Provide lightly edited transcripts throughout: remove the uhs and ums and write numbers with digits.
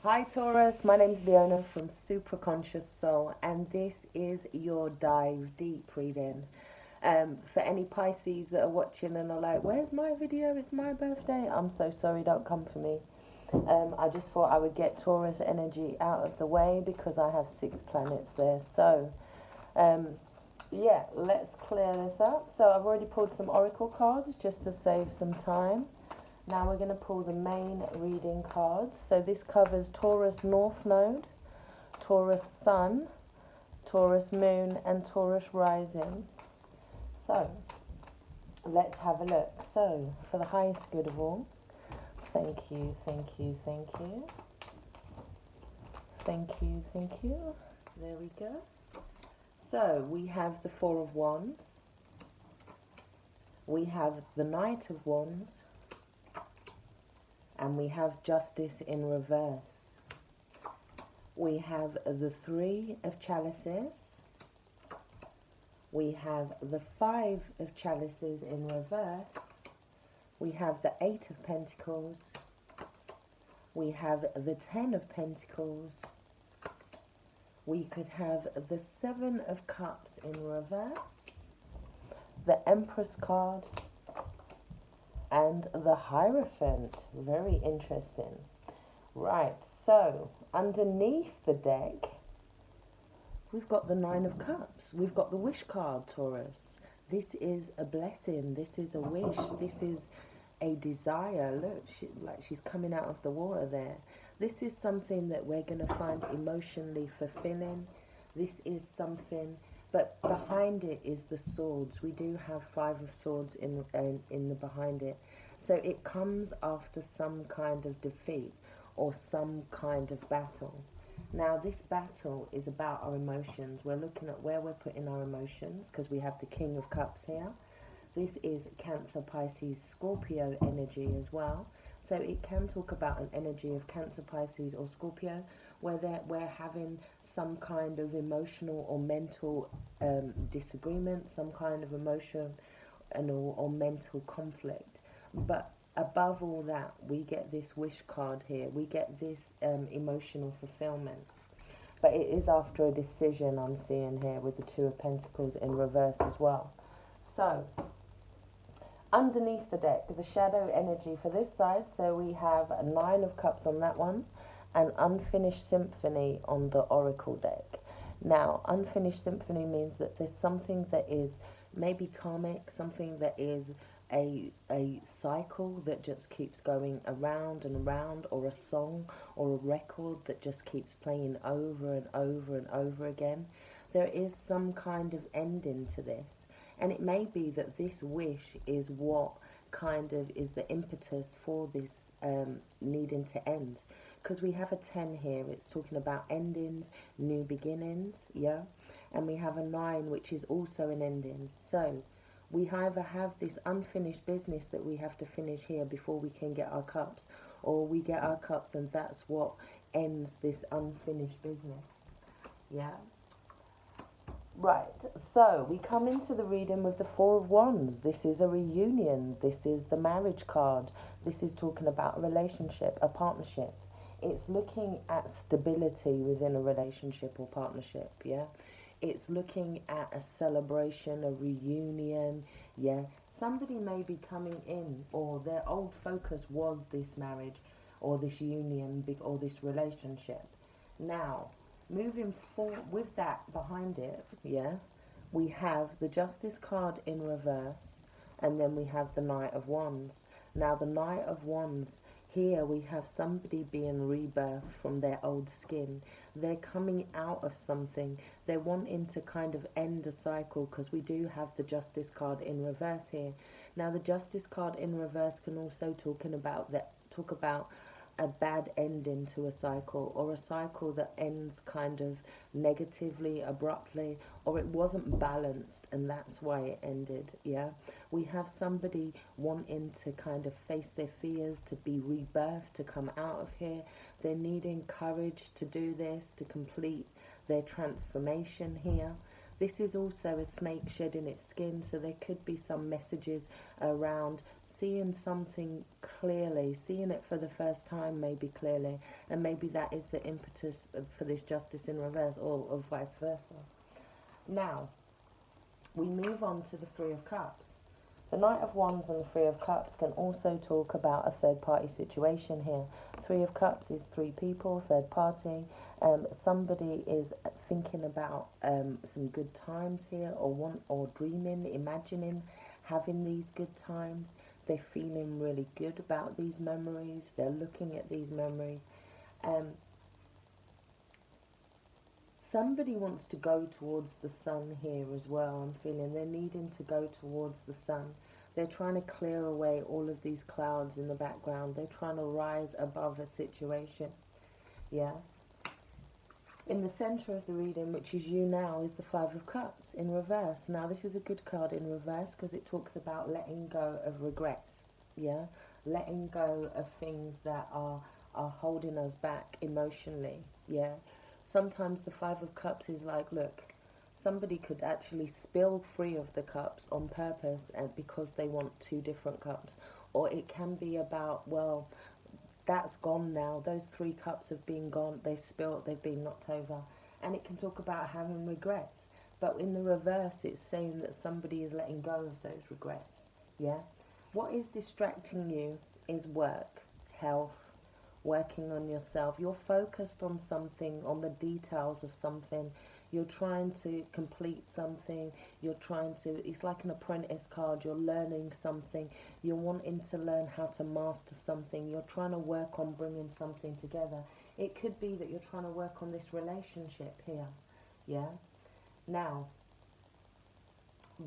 Hi Taurus, my name's Leona from Super Conscious Soul, and this is your Dive Deep reading. For any Pisces that are watching and are like, where's my video? It's my birthday. I'm so sorry, don't come for me. I just thought I would get Taurus energy out of the way because I have 6 planets there. So, yeah, let's clear this up. So I've already pulled some oracle cards just to save some time. Now we're going to pull the main reading cards. So this covers Taurus North Node, Taurus Sun, Taurus Moon, and Taurus Rising. So let's have a look. So for the highest good of all, thank you, thank you, thank you. Thank you, thank you. There we go. So we have the Four of Wands. We have the Knight of Wands. And we have Justice in reverse. We have the Three of Chalices. We have the Five of Chalices in reverse. We have the Eight of Pentacles. We have the Ten of Pentacles. We could have the Seven of Cups in reverse. The Empress card. And the Hierophant. Very interesting. Right, so underneath the deck, we've got the Nine of Cups. We've got the Wish card, Taurus. This is a blessing. This is a wish. This is a desire. Look, she's coming out of the water there. This is something that we're going to find emotionally fulfilling. This is something... But behind it is the swords. We do have Five of Swords in the behind it. So it comes after some kind of defeat or some kind of battle. Now this battle is about our emotions. We're looking at where we're putting our emotions because we have the King of Cups here. This is Cancer, Pisces, Scorpio energy as well. So it can talk about an energy of Cancer, Pisces or Scorpio where we're having some kind of emotional or mental disagreement, some kind of emotion or mental conflict. But above all that, we get this wish card here. We get this emotional fulfillment. But it is after a decision I'm seeing here with the Two of Pentacles in reverse as well. So underneath the deck, the shadow energy for this side, so we have a Nine of Cups on that one, and Unfinished Symphony on the Oracle deck. Now, Unfinished Symphony means that there's something that is maybe karmic, something that is a cycle that just keeps going around and around, or a song or a record that just keeps playing over and over and over again. There is some kind of ending to this. And it may be that this wish is what kind of is the impetus for this needing to end. Because we have a 10 here, it's talking about endings, new beginnings, yeah? And we have a 9, which is also an ending. So we either have this unfinished business that we have to finish here before we can get our cups, or we get our cups and that's what ends this unfinished business, yeah? Right, so we come into the reading with the Four of Wands. This is a reunion. This is the marriage card. This is talking about a relationship, a partnership. It's looking at stability within a relationship or partnership, yeah? It's looking at a celebration, a reunion, yeah? Somebody may be coming in, or their old focus was this marriage or this union or this relationship. Now, moving forward with that behind it, yeah, we have the Justice card in reverse, and then we have the Knight of Wands. Now, the Knight of Wands, here we have somebody being rebirthed from their old skin. They're coming out of something. They're wanting to kind of end a cycle because we do have the Justice card in reverse here. Now, the Justice card in reverse can also talk about a bad ending to a cycle, or a cycle that ends kind of negatively, abruptly, or it wasn't balanced and that's why it ended, yeah? We have somebody wanting to kind of face their fears, to be rebirthed, to come out of here. They're needing courage to do this, to complete their transformation here. This is also a snake shedding its skin, so there could be some messages around seeing something clearly, seeing it for the first time, maybe clearly, and maybe that is the impetus for this justice in reverse, or vice versa. Now, we move on to the Three of Cups. The Knight of Wands and the Three of Cups can also talk about a third-party situation here. Three of Cups is three people, third party. Somebody is thinking about some good times here, or dreaming, imagining having these good times. They're feeling really good about these memories. They're looking at these memories. Somebody wants to go towards the sun here as well. I'm feeling they're needing to go towards the sun. They're trying to clear away all of these clouds in the background. They're trying to rise above a situation. Yeah. In the center of the reading, which is you now, is the Five of Cups in reverse. Now, this is a good card in reverse because it talks about letting go of regrets. Yeah. Letting go of things that are holding us back emotionally. Yeah. Sometimes the Five of Cups is like, look, somebody could actually spill three of the cups on purpose and because they want two different cups. Or it can be about, well, that's gone now. Those three cups have been gone. They've spilled, they've been knocked over. And it can talk about having regrets. But in the reverse, it's saying that somebody is letting go of those regrets. Yeah? What is distracting you is work, health, working on yourself. You're focused on something, on the details of something. You're trying to complete something. You're trying to, it's like an apprentice card. You're learning something. You're wanting to learn how to master something. You're trying to work on bringing something together. It could be that you're trying to work on this relationship here. Yeah? Now,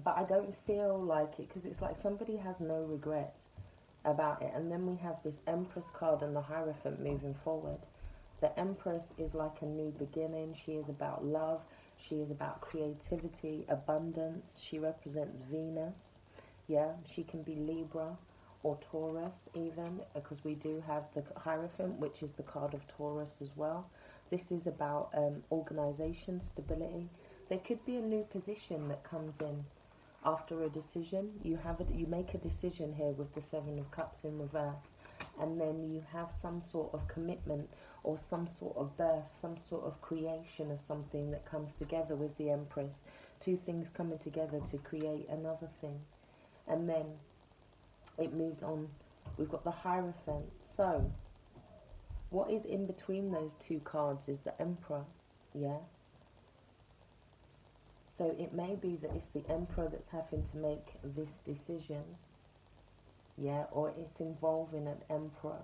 but I don't feel like it, because it's like somebody has no regrets about it. And then we have this Empress card and the Hierophant moving forward. The Empress is like a new beginning. She is about love. She is about creativity, abundance. She represents Venus. Yeah, she can be Libra or Taurus even, because we do have the Hierophant, which is the card of Taurus as well. This is about organization, stability. There could be a new position that comes in after a decision. You make a decision here with the Seven of Cups in reverse, and then you have some sort of commitment or some sort of birth, some sort of creation of something that comes together with the Empress. Two things coming together to create another thing. And then it moves on. We've got the Hierophant. So what is in between those two cards is the Emperor. Yeah. So it may be that it's the Emperor that's having to make this decision. Yeah, or it's involving an Emperor.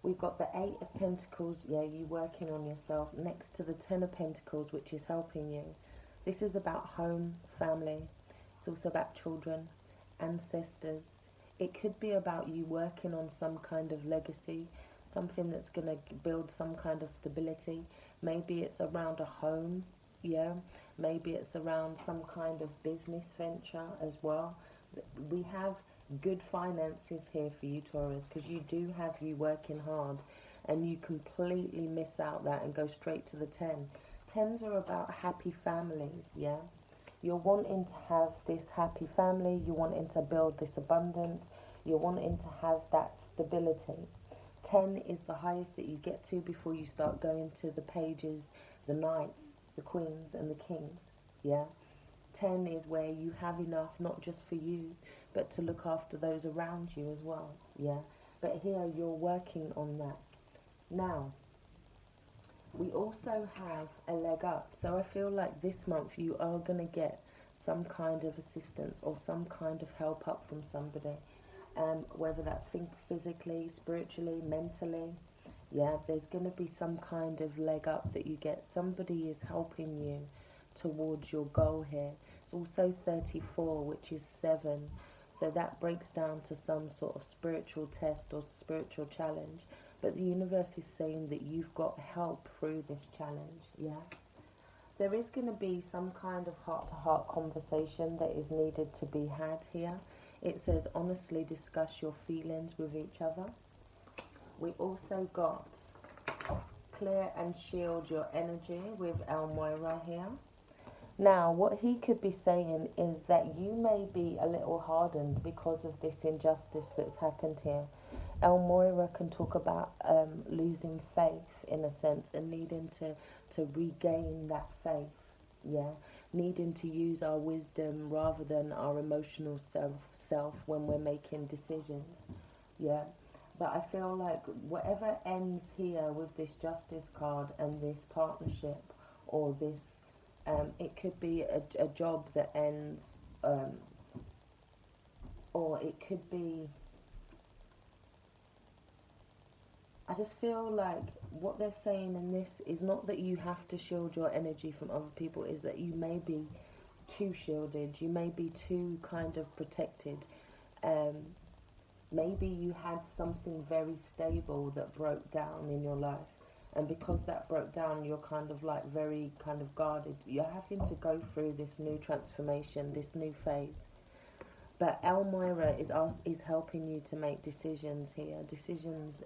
We've got the Eight of Pentacles. Yeah, you working on yourself. Next to the Ten of Pentacles, which is helping you. This is about home, family. It's also about children, ancestors. It could be about you working on some kind of legacy, something that's going to build some kind of stability. Maybe it's around a home, yeah. Maybe it's around some kind of business venture as well. We have good finances here for you, Taurus, because you do have you working hard, and you completely miss out that and go straight to the 10. Tens are about happy families, yeah. You're wanting to have this happy family. You're wanting to build this abundance. You're wanting to have that stability. 10 is the highest that you get to before you start going to the pages, the knights, the queens, and the kings, yeah. 10 is where you have enough, not just for you, but to look after those around you as well, yeah. But here you're working on that. Now, we also have a leg up. So I feel like this month you are going to get some kind of assistance or some kind of help up from somebody. Whether that's physically, spiritually, mentally. Yeah, there's going to be some kind of leg up that you get. Somebody is helping you towards your goal here. It's also 34, which is 7. So that breaks down to some sort of spiritual test or spiritual challenge. But the universe is saying that you've got help through this challenge, yeah? There is going to be some kind of heart-to-heart conversation that is needed to be had here. It says, honestly discuss your feelings with each other. We also got clear and shield your energy with Elmoira here. Now, what he could be saying is that you may be a little hardened because of this injustice that's happened here. El Moira can talk about losing faith in a sense and needing to regain that faith, yeah? Needing to use our wisdom rather than our emotional self when we're making decisions, yeah? But I feel like whatever ends here with this justice card and this partnership or this, it could be a job that ends, or it could be, I just feel like what they're saying in this is not that you have to shield your energy from other people, is that you may be too shielded, you may be too kind of protected. Maybe you had something very stable that broke down in your life, and because that broke down, you're kind of like very kind of guarded. You're having to go through this new transformation, this new phase. But Elmira is helping you to make decisions here, decisions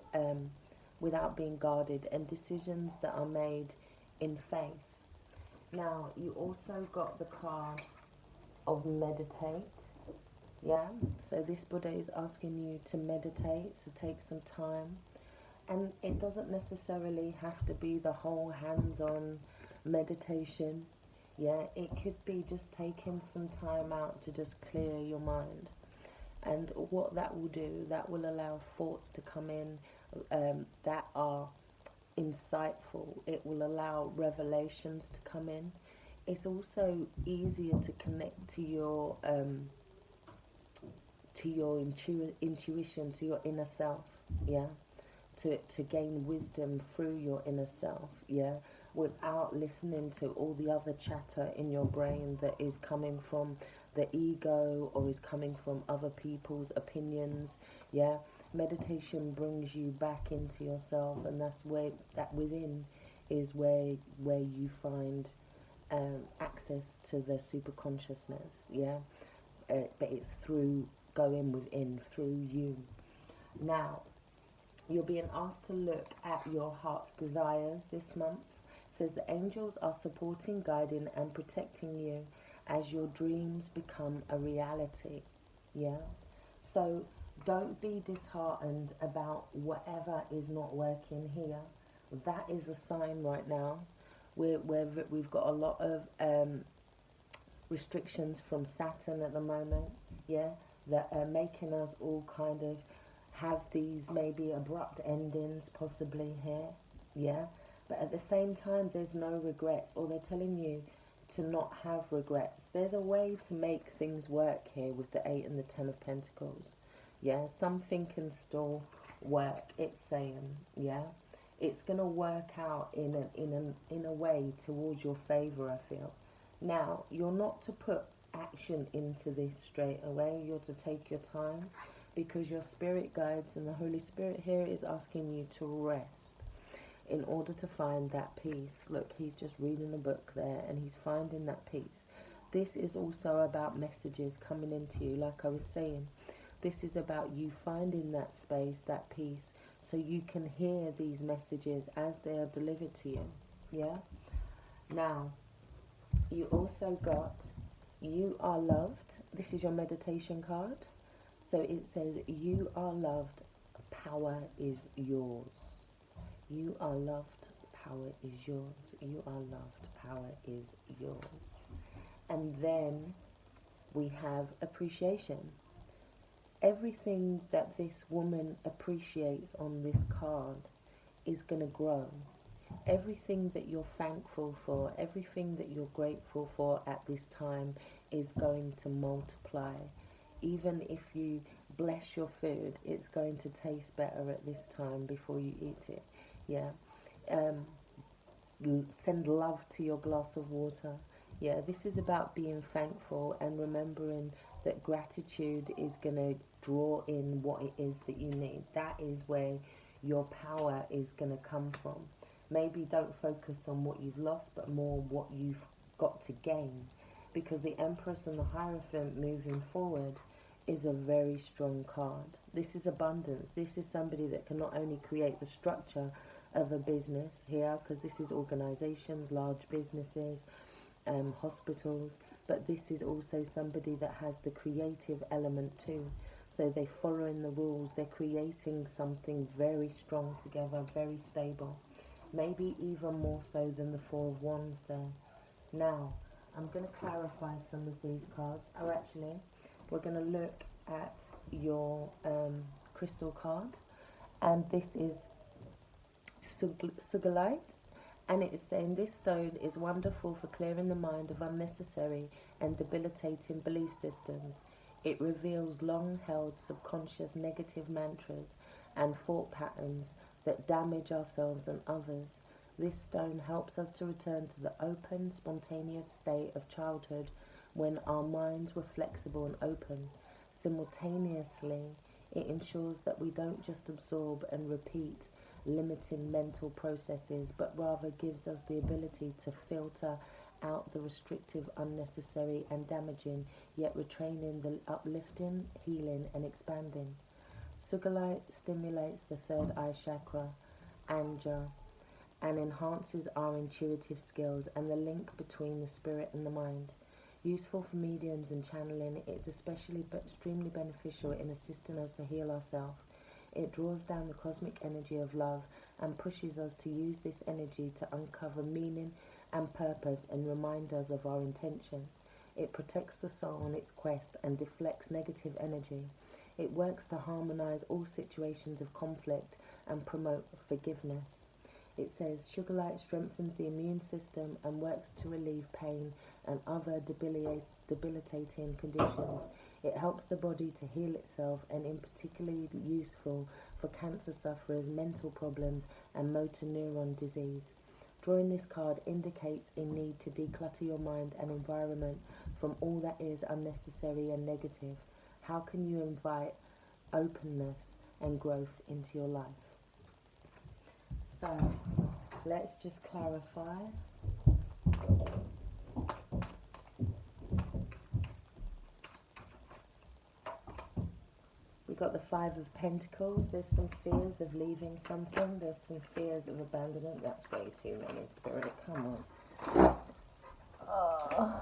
without being guarded, and decisions that are made in faith. Now, you also got the card of meditate. Yeah, so this Buddha is asking you to meditate, so take some time. And it doesn't necessarily have to be the whole hands-on meditation. Yeah, it could be just taking some time out to just clear your mind. And what that will do, that will allow thoughts to come in that are insightful. It will allow revelations to come in. It's also easier to connect to your intuition, to your inner self, yeah, to gain wisdom through your inner self, yeah, without listening to all the other chatter in your brain that is coming from the ego or is coming from other people's opinions, yeah. Meditation brings you back into yourself, and that's where that within is where you find access to the super consciousness, yeah. But it's through going within, through you. Now, you're being asked to look at your heart's desires this month. It says the angels are supporting, guiding, and protecting you as your dreams become a reality. Yeah? So don't be disheartened about whatever is not working here. That is a sign right now. We've got a lot of restrictions from Saturn at the moment, yeah, that are making us all kind of have these maybe abrupt endings possibly here, yeah. But at the same time, there's no regrets, or they're telling you to not have regrets. There's a way to make things work here with the 8 and the 10 of Pentacles, yeah. Something can still work, it's saying, yeah. It's going to work out in a way towards your favor, I feel. Now, you're not to put action into this straight away. You're to take your time, because your spirit guides and the Holy Spirit here is asking you to rest in order to find that peace. Look, he's just reading a book there and he's finding that peace. This is also about messages coming into you, like I was saying. This is about you finding that space, that peace, so you can hear these messages as they are delivered to you, yeah? Now, you also got, you are loved. This is your meditation card. So it says, you are loved, power is yours. You are loved, power is yours. You are loved, power is yours. And then we have appreciation. Everything that this woman appreciates on this card is going to grow. Everything that you're thankful for, everything that you're grateful for at this time is going to multiply. Even if you bless your food, it's going to taste better at this time before you eat it. Yeah. Send love to your glass of water. Yeah, this is about being thankful and remembering that gratitude is going to draw in what it is that you need. That is where your power is going to come from. Maybe don't focus on what you've lost, but more what you've got to gain. Because the Empress and the Hierophant moving forward is a very strong card. This is abundance. This is somebody that can not only create the structure of a business here, because this is organizations, large businesses, hospitals, but this is also somebody that has the creative element too. So they're following the rules, they're creating something very strong together, very stable. Maybe even more so than the Four of Wands there. Now, I'm going to clarify some of these cards. Or actually, we're going to look at your crystal card. And this is Sugilite. And it is saying this stone is wonderful for clearing the mind of unnecessary and debilitating belief systems. It reveals long-held subconscious negative mantras and thought patterns that damage ourselves and others. This stone helps us to return to the open, spontaneous state of childhood when our minds were flexible and open. Simultaneously, it ensures that we don't just absorb and repeat limiting mental processes, but rather gives us the ability to filter out the restrictive, unnecessary and damaging, yet retaining the uplifting, healing and expanding. Sugilite stimulates the third eye chakra, Anja, and enhances our intuitive skills and the link between the spirit and the mind. Useful for mediums and channeling, it's especially but extremely beneficial in assisting us to heal ourselves. It draws down the cosmic energy of love and pushes us to use this energy to uncover meaning and purpose and remind us of our intention. It protects the soul on its quest and deflects negative energy. It works to harmonize all situations of conflict and promote forgiveness. It says Sugilite strengthens the immune system and works to relieve pain and other debilitating conditions. It helps the body to heal itself and is particularly useful for cancer sufferers, mental problems and motor neuron disease. Drawing this card indicates a need to declutter your mind and environment from all that is unnecessary and negative. How can you invite openness and growth into your life? So, let's just clarify. We've got the Five of Pentacles. There's some fears of leaving something. There's some fears of abandonment. That's way too many, Spirit. Come on.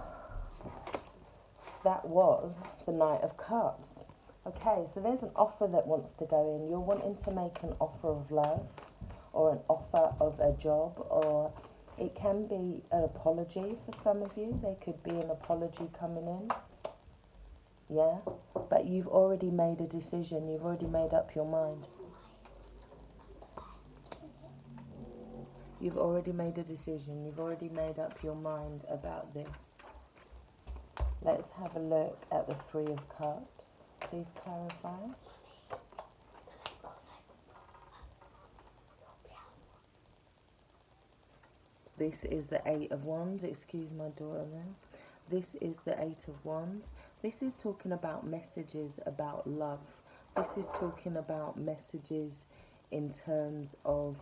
That was the Knight of Cups. Okay, so there's an offer that wants to go in. You're wanting to make an offer of love or an offer of a job, or it can be an apology for some of you. There could be an apology coming in. Yeah, but you've already made a decision. You've already made up your mind. You've already made a decision. You've already made up your mind about this. Let's have a look at the Three of Cups. Please clarify. This is the Eight of Wands. Excuse my daughter there. This is the Eight of Wands. This is talking about messages about love. This is talking about messages in terms of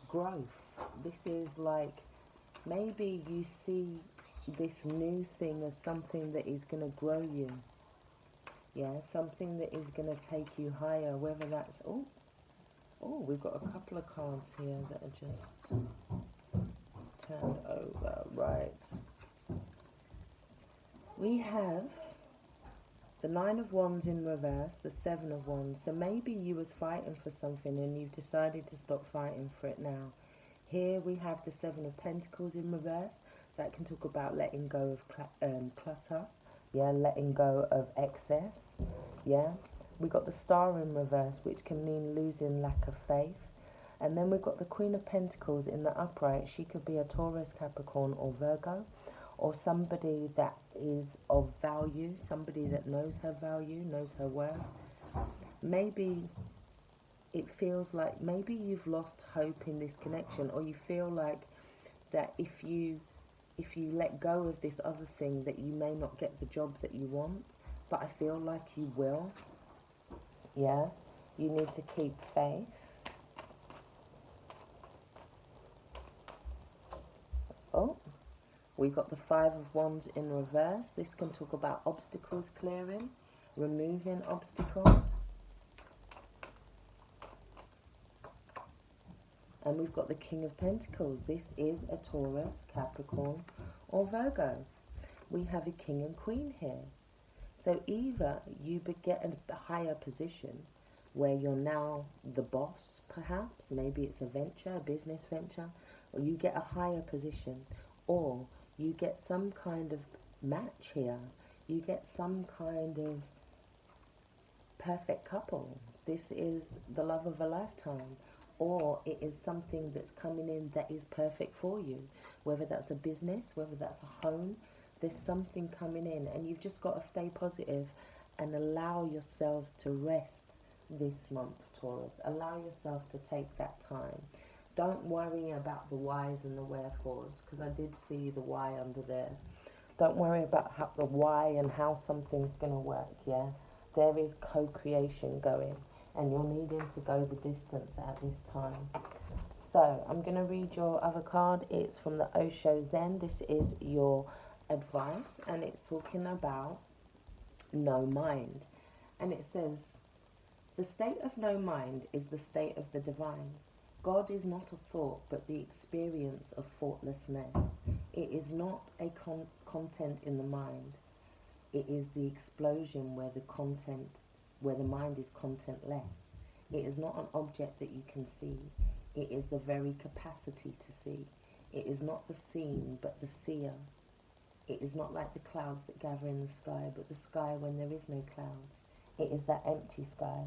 growth. This is like, maybe you see this new thing as something that is going to grow you. Yeah, something that is going to take you higher, whether that's... Oh, we've got a couple of cards here that are just turned over. Right. We have the Nine of Wands in reverse, the Seven of Wands. So maybe you was fighting for something and you've decided to stop fighting for it now. Here we have the Seven of Pentacles in reverse. That can talk about letting go of clutter. Yeah, letting go of excess. Yeah. We got the Star in reverse, which can mean losing lack of faith. And then we've got the Queen of Pentacles in the upright. She could be a Taurus, Capricorn or Virgo, or somebody that is of value, somebody that knows her value, knows her worth. Maybe it feels like maybe you've lost hope in this connection, or you feel like that if you let go of this other thing that you may not get the job that you want, but I feel like you will. Yeah, you need to keep faith. Oh, we've got the Five of Wands in reverse. This can talk about obstacles clearing, removing obstacles. And we've got the King of Pentacles. This is a Taurus, Capricorn or Virgo. We have a king and queen here. So either you get a higher position where you're now the boss, perhaps, maybe it's a venture, a business venture, or you get a higher position, or you get some kind of match here. You get some kind of perfect couple. This is the love of a lifetime, or it is something that's coming in that is perfect for you, whether that's a business, whether that's a home. There's something coming in, and you've just got to stay positive and allow yourselves to rest this month, Taurus. Allow yourself to take that time. Don't worry about the whys and the wherefores, because I did see the why under there. Don't worry about the why and how something's going to work, yeah? There is co-creation going, and you're needing to go the distance at this time. So, I'm going to read your other card. It's from the Osho Zen. This is your advice, and it's talking about no mind. And it says, the state of no mind is the state of the divine. God is not a thought, but the experience of thoughtlessness. It is not a content in the mind. It is the explosion where the mind is contentless. It is not an object that you can see. It is the very capacity to see. It is not the seen, but the seer. It is not like the clouds that gather in the sky, but the sky when there is no clouds. It is that empty sky.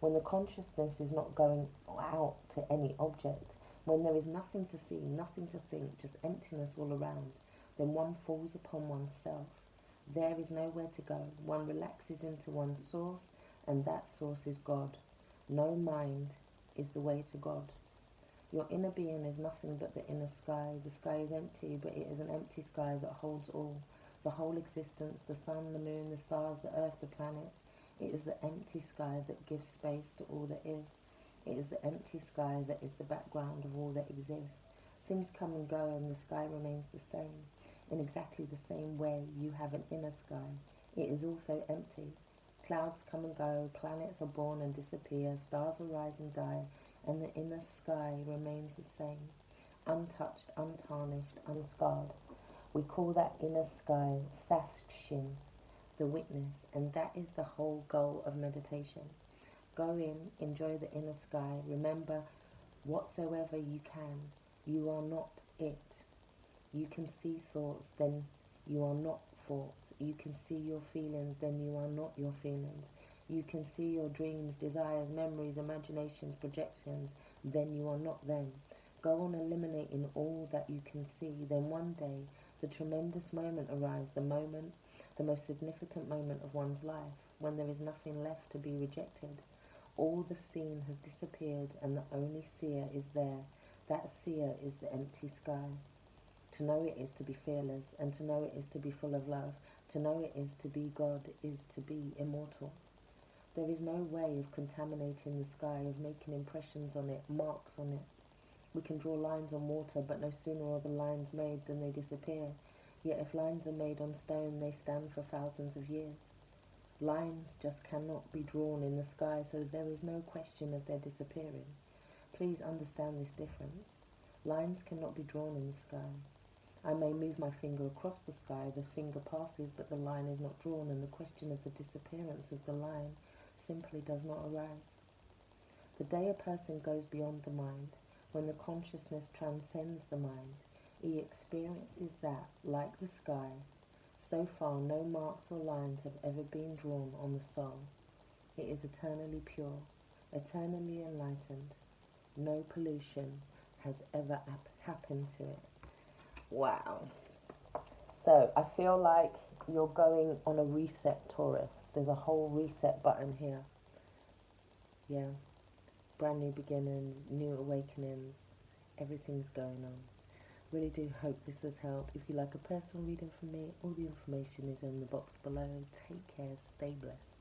When the consciousness is not going out to any object, when there is nothing to see, nothing to think, just emptiness all around, then one falls upon oneself. There is nowhere to go. One relaxes into one's source, and that source is God. No mind is the way to God. Your inner being is nothing but the inner sky. The sky is empty, but it is an empty sky that holds all. The whole existence, the sun, the moon, the stars, the earth, the planets. It is the empty sky that gives space to all that is. It is the empty sky that is the background of all that exists. Things come and go, and the sky remains the same. In exactly the same way, you have an inner sky. It is also empty. Clouds come and go, planets are born and disappear, stars arise and die, and the inner sky remains the same, untouched, untarnished, unscarred. We call that inner sky Sashin, the witness, and that is the whole goal of meditation. Go in, enjoy the inner sky, remember whatsoever you can. You are not it. You can see thoughts, then you are not thoughts. You can see your feelings, then you are not your feelings. You can see your dreams, desires, memories, imaginations, projections, then you are not them. Go on eliminating all that you can see, then one day the tremendous moment arrives, the most significant moment of one's life, when there is nothing left to be rejected. All the seen has disappeared, and the only seer is there. That seer is the empty sky. To know it is to be fearless, and to know it is to be full of love. To know it is to be God, is to be immortal. There is no way of contaminating the sky, of making impressions on it, marks on it. We can draw lines on water, but no sooner are the lines made than they disappear. Yet if lines are made on stone, they stand for thousands of years. Lines just cannot be drawn in the sky, so there is no question of their disappearing. Please understand this difference. Lines cannot be drawn in the sky. I may move my finger across the sky, the finger passes, but the line is not drawn, and the question of the disappearance of the line simply does not arise. The day a person goes beyond the mind, when the consciousness transcends the mind, he experiences that, like the sky, so far no marks or lines have ever been drawn on the soul. It is eternally pure, eternally enlightened. No pollution has ever happened to it. Wow. So I feel like you're going on a reset, Taurus. There's a whole reset button here. Yeah. Brand new beginnings, new awakenings. Everything's going on. Really do hope this has helped. If you like a personal reading from me, all the information is in the box below. Take care. Stay blessed.